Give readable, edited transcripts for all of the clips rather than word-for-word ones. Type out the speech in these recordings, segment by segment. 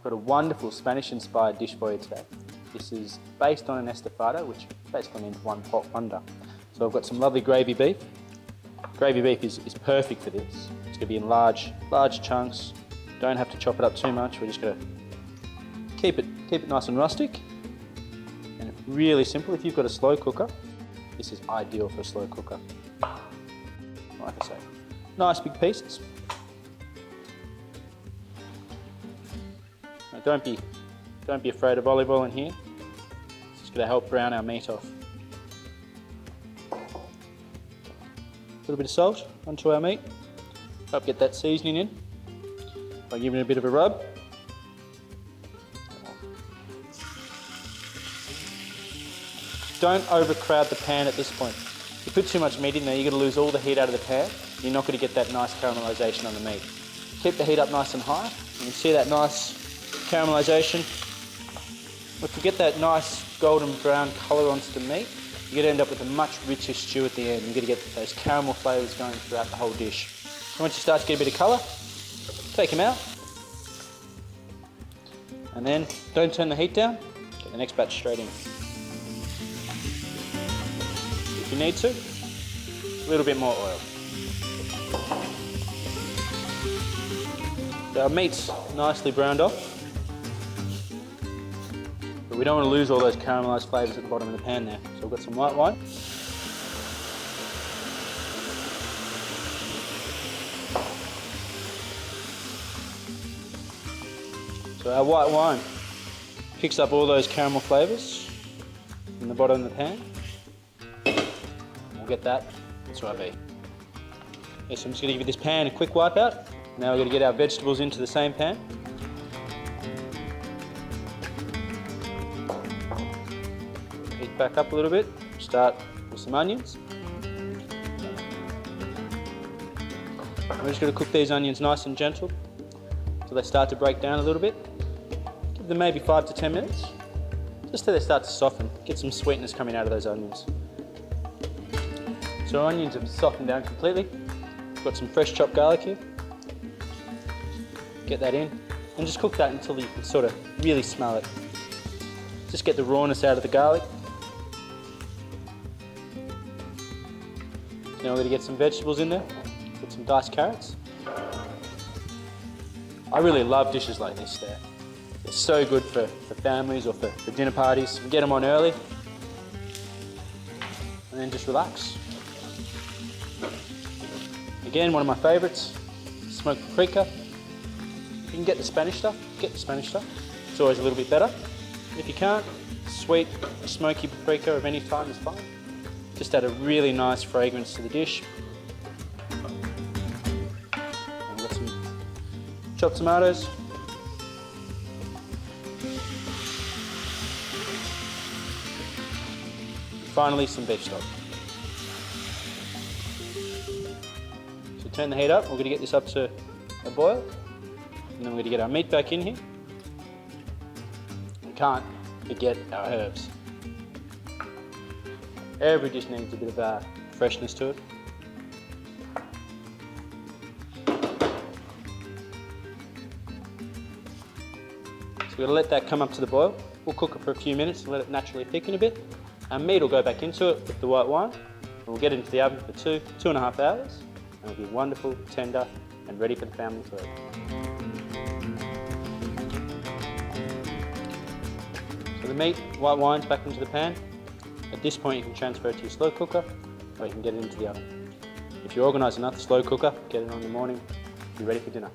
I've got a wonderful Spanish-inspired dish for you today. This is based on an estofado, which basically means one pot wonder. So I've got some lovely gravy beef. Gravy beef is perfect for this. It's going to be in large chunks. Don't have to chop it up too much. We're just going to keep it nice and rustic. And it's really simple. If you've got a slow cooker, this is ideal for a slow cooker. Like I say, nice big pieces. Now don't be afraid of olive oil in here. It's just going to help brown our meat off. A little bit of salt onto our meat. Help get that seasoning in by giving it a bit of a rub. Don't overcrowd the pan at this point. If you put too much meat in there, you're going to lose all the heat out of the pan. You're not going to get that nice caramelisation on the meat. Keep the heat up nice and high. You can see that nice caramelisation. If you get that nice golden brown colour onto the meat, you're going to end up with a much richer stew at the end. You're going to get those caramel flavours going throughout the whole dish. So once you start to get a bit of colour, take them out. And then don't turn the heat down. Get the next batch straight in. If you need to, a little bit more oil. So our meat's nicely browned off. But we don't want to lose all those caramelised flavours at the bottom of the pan there. So we've got some white wine. So our white wine picks up all those caramel flavours in the bottom of the pan. We'll get that into our beef. Okay, so I'm just going to give this pan a quick wipe out. Now we're going to get our vegetables into the same pan. Heat back up a little bit. Start with some onions. We're just going to cook these onions nice and gentle until they start to break down a little bit. Give them maybe 5 to 10 minutes, just till they start to soften. Get some sweetness coming out of those onions. So our onions have softened down completely. Got some fresh chopped garlic here. Get that in and just cook that until you can sort of really smell it. Just get the rawness out of the garlic. Now we're going to get some vegetables in there. Put some diced carrots. I really love dishes like this. They're so good for families or for dinner parties. Get them on early and then just relax. Again, one of my favourites, smoked paprika. If you can get the Spanish stuff, get the Spanish stuff. It's always a little bit better. If you can't, sweet, smoky paprika of any kind is fine. Just add a really nice fragrance to the dish. And we've got some chopped tomatoes. And finally, some beef stock. So turn the heat up. We're going to get this up to a boil. And then we're going to get our meat back in here. We can't forget our herbs. Every dish needs a bit of freshness to it. So we're going to let that come up to the boil. We'll cook it for a few minutes and let it naturally thicken a bit. Our meat will go back into it with the white wine. And we'll get it into the oven for 2.5 hours. And it'll be wonderful, tender, and ready for the family to eat. So the meat, white wine's back into the pan. At this point you can transfer it to your slow cooker or you can get it into the oven. If you're organised enough, the slow cooker, get it on in the morning, be ready for dinner.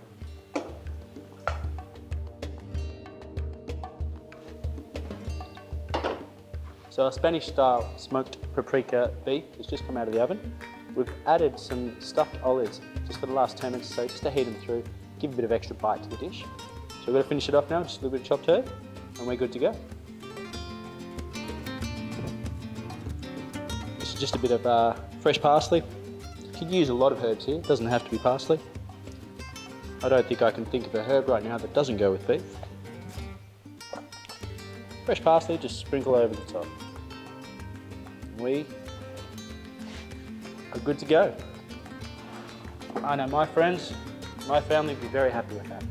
So our Spanish style smoked paprika beef has just come out of the oven. We've added some stuffed olives just for the last 10 minutes or so, just to heat them through, give a bit of extra bite to the dish. So we're going to finish it off now, just a little bit of chopped herb, and we're good to go. This is just a bit of fresh parsley. You could use a lot of herbs here, it doesn't have to be parsley. I don't think I can think of a herb right now that doesn't go with beef. Fresh parsley, just sprinkle over the top. We are good to go. I know my friends, my family would be very happy with that.